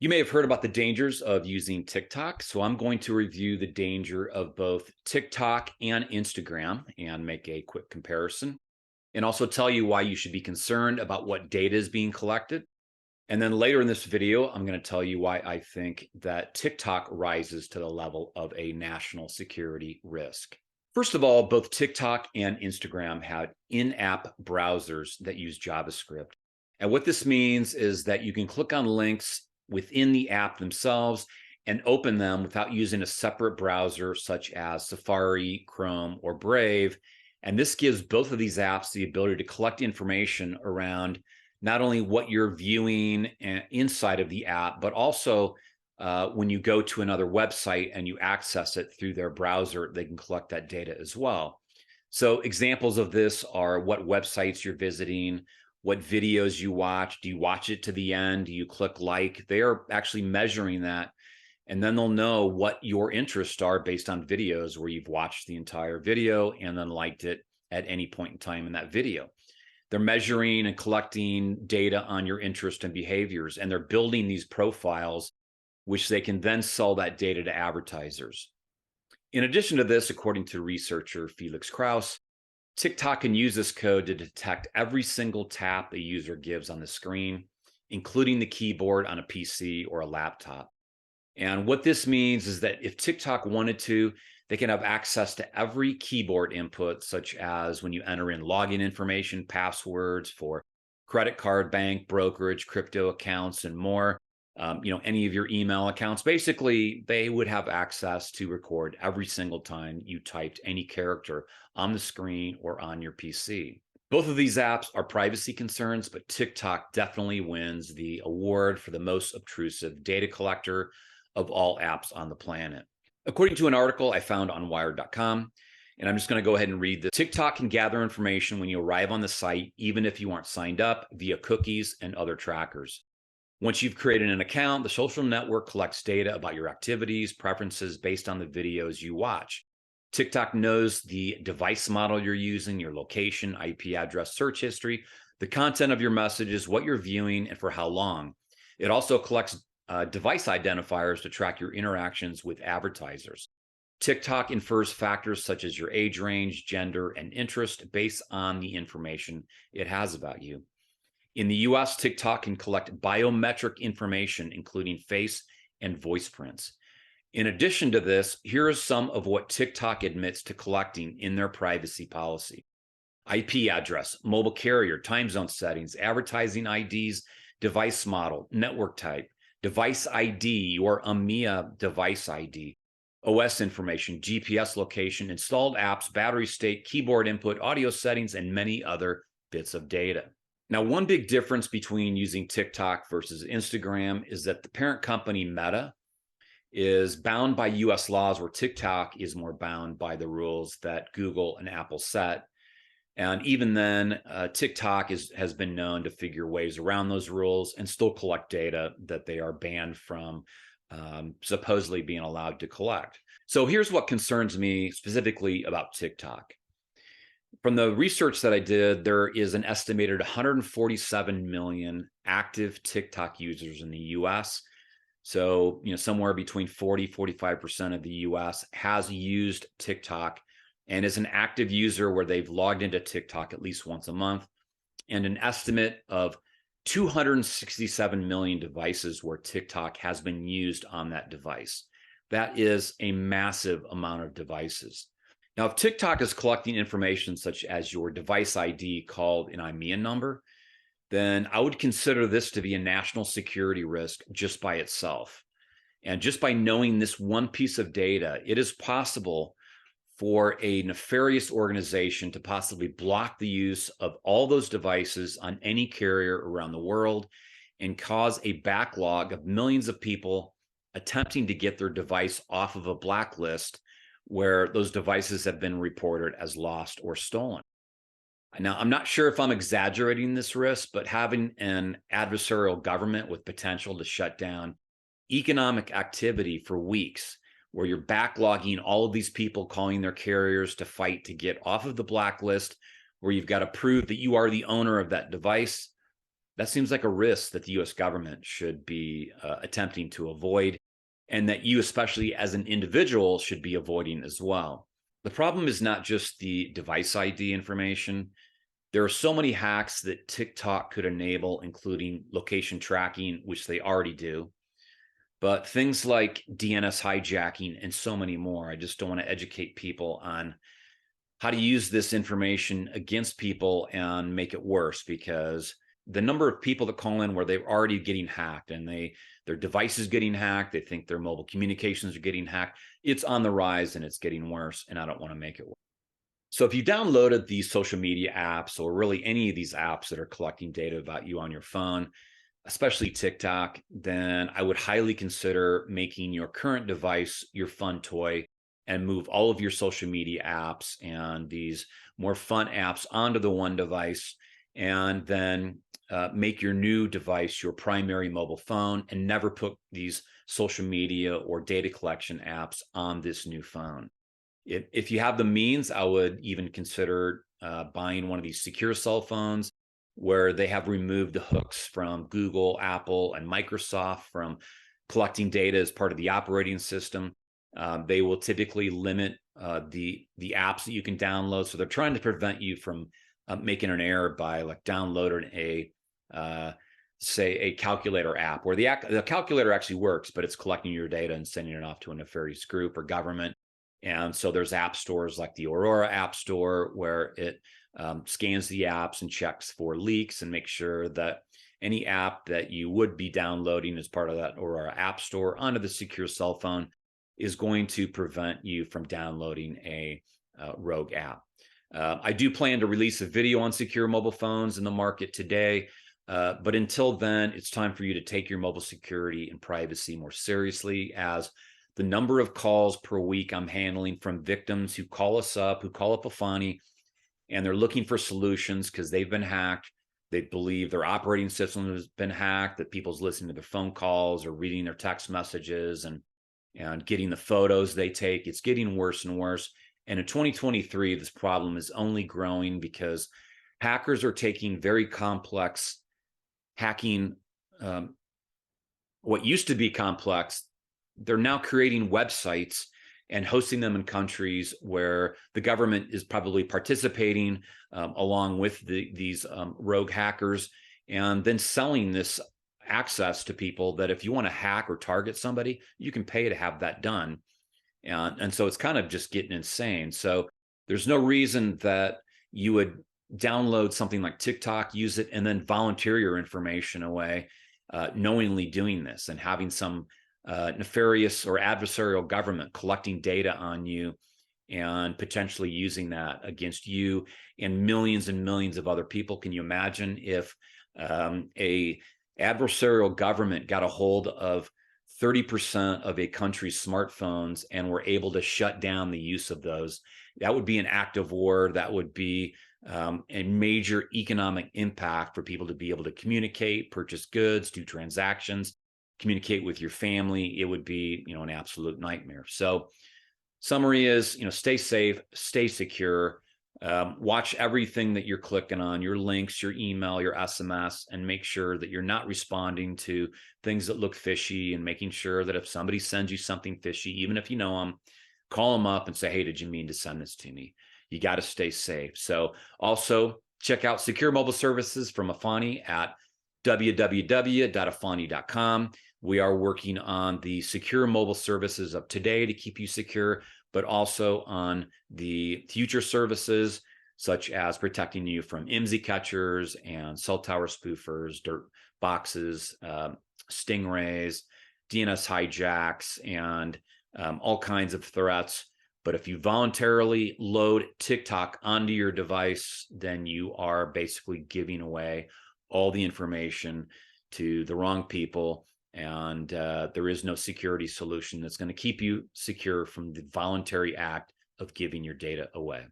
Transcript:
You may have heard about the dangers of using TikTok, so I'm going to review the danger of both TikTok and Instagram and make a quick comparison, and also tell you why you should be concerned about what data is being collected. And then later in this video, I'm going to tell you why I think that TikTok rises to the level of a national security risk. First of all, both TikTok and Instagram have in-app browsers that use JavaScript. And what this means is that you can click on links within the app themselves and open them without using a separate browser such as Safari, Chrome, or Brave. And this gives both of these apps the ability to collect information around not only what you're viewing inside of the app, but also when you go to another website and you access it through their browser, they can collect that data as well. So examples of this are what websites you're visiting, what videos you watch. Do you watch it to the end? Do you click like? They are actually measuring that. And then they'll know what your interests are based on videos where you've watched the entire video and then liked it at any point in time in that video. They're measuring and collecting data on your interest and behaviors, and they're building these profiles, which they can then sell that data to advertisers. In addition to this, according to researcher Felix Krauss, TikTok can use this code to detect every single tap a user gives on the screen, including the keyboard on a PC or a laptop. And what this means is that if TikTok wanted to, they can have access to every keyboard input, such as when you enter in login information, passwords for credit card, bank, brokerage, crypto accounts, and more. Any of your email accounts. Basically, they would have access to record every single time you typed any character on the screen or on your PC. Both of these apps are privacy concerns, but TikTok definitely wins the award for the most obtrusive data collector of all apps on the planet. According to an article I found on wired.com, and I'm just going to go ahead and read this. TikTok can gather information when you arrive on the site, even if you aren't signed up, via cookies and other trackers. Once you've created an account, the social network collects data about your activities, preferences based on the videos you watch. TikTok knows the device model you're using, your location, IP address, search history, the content of your messages, what you're viewing, and for how long. It also collects device identifiers to track your interactions with advertisers. TikTok infers factors such as your age range, gender, and interest based on the information it has about you. In the US, TikTok can collect biometric information, including face and voice prints. In addition to this, here is some of what TikTok admits to collecting in their privacy policy: IP address, mobile carrier, time zone settings, advertising IDs, device model, network type, device ID or IMEI device ID, OS information, GPS location, installed apps, battery state, keyboard input, audio settings, and many other bits of data. Now, one big difference between using TikTok versus Instagram is that the parent company, Meta, is bound by US laws, where TikTok is more bound by the rules that Google and Apple set. And even then, TikTok has been known to figure ways around those rules and still collect data that they are banned from supposedly being allowed to collect. So here's what concerns me specifically about TikTok. From the research that I did, there is an estimated 147 million active TikTok users in the US. So, somewhere between 45% of the US has used TikTok and is an active user where they've logged into TikTok at least once a month, and an estimate of 267 million devices where TikTok has been used on that device. That is a massive amount of devices. Now, if TikTok is collecting information such as your device ID, called an IMEI number, then I would consider this to be a national security risk just by itself. And just by knowing this one piece of data, it is possible for a nefarious organization to possibly block the use of all those devices on any carrier around the world and cause a backlog of millions of people attempting to get their device off of a blacklist where those devices have been reported as lost or stolen. Now, I'm not sure if I'm exaggerating this risk, but having an adversarial government with potential to shut down economic activity for weeks, where you're backlogging all of these people calling their carriers to fight to get off of the blacklist, where you've got to prove that you are the owner of that device, That seems like a risk that the US government should be attempting to avoid, and that you, especially as an individual, should be avoiding as well. The problem is not just the device ID information. There are so many hacks that TikTok could enable, including location tracking, which they already do, but things like DNS hijacking and so many more. I just don't want to educate people on how to use this information against people and make it worse, because the number of people that call in where they're already getting hacked and their device is getting hacked, they think their mobile communications are getting hacked, it's on the rise and it's getting worse, and I don't want to make it worse. So if you downloaded these social media apps, or really any of these apps that are collecting data about you on your phone, especially TikTok, then I would highly consider making your current device your fun toy and move all of your social media apps and these more fun apps onto the one device, and then make your new device your primary mobile phone, and never put these social media or data collection apps on this new phone. If you have the means, I would even consider buying one of these secure cell phones where they have removed the hooks from Google, Apple, and Microsoft from collecting data as part of the operating system. They will typically limit the apps that you can download. So they're trying to prevent you from making an error by like downloading say a calculator app, where the calculator actually works, but it's collecting your data and sending it off to a nefarious group or government. And so there's app stores like the Aurora App Store, where it scans the apps and checks for leaks and makes sure that any app that you would be downloading as part of that Aurora App Store onto the secure cell phone is going to prevent you from downloading a rogue app. I do plan to release a video on secure mobile phones in the market today, but until then, it's time for you to take your mobile security and privacy more seriously, as the number of calls per week I'm handling from victims who call us up, who call up Afani, and they're looking for solutions because they've been hacked. They believe their operating system has been hacked, that people's listening to their phone calls or reading their text messages and getting the photos they take. It's getting worse and worse. And in 2023, this problem is only growing because hackers are taking very complex hacking, what used to be complex. They're now creating websites and hosting them in countries where the government is probably participating along with these rogue hackers, and then selling this access to people that if you want to hack or target somebody, you can pay to have that done. And so it's kind of just getting insane. So there's no reason that you would download something like TikTok, use it, and then volunteer your information away, knowingly doing this and having some nefarious or adversarial government collecting data on you and potentially using that against you and millions of other people. Can you imagine if a adversarial government got a hold of 30% of a country's smartphones and were able to shut down the use of those? That would be an act of war. That would be a major economic impact for people to be able to communicate, purchase goods, do transactions, communicate with your family. It would be, an absolute nightmare. So summary is, stay safe, stay secure, watch everything that you're clicking on, your links, your email, your SMS, and make sure that you're not responding to things that look fishy, and making sure that if somebody sends you something fishy, even if you know them, call them up and say, hey, did you mean to send this to me? You got to stay safe. So also check out secure mobile services from Afani at www.afani.com. We are working on the secure mobile services of today to keep you secure, but also on the future services, such as protecting you from IMSI catchers and cell tower spoofers, dirt boxes, stingrays, DNS hijacks, and all kinds of threats. But if you voluntarily load TikTok onto your device, then you are basically giving away all the information to the wrong people. And there is no security solution that's going to keep you secure from the voluntary act of giving your data away.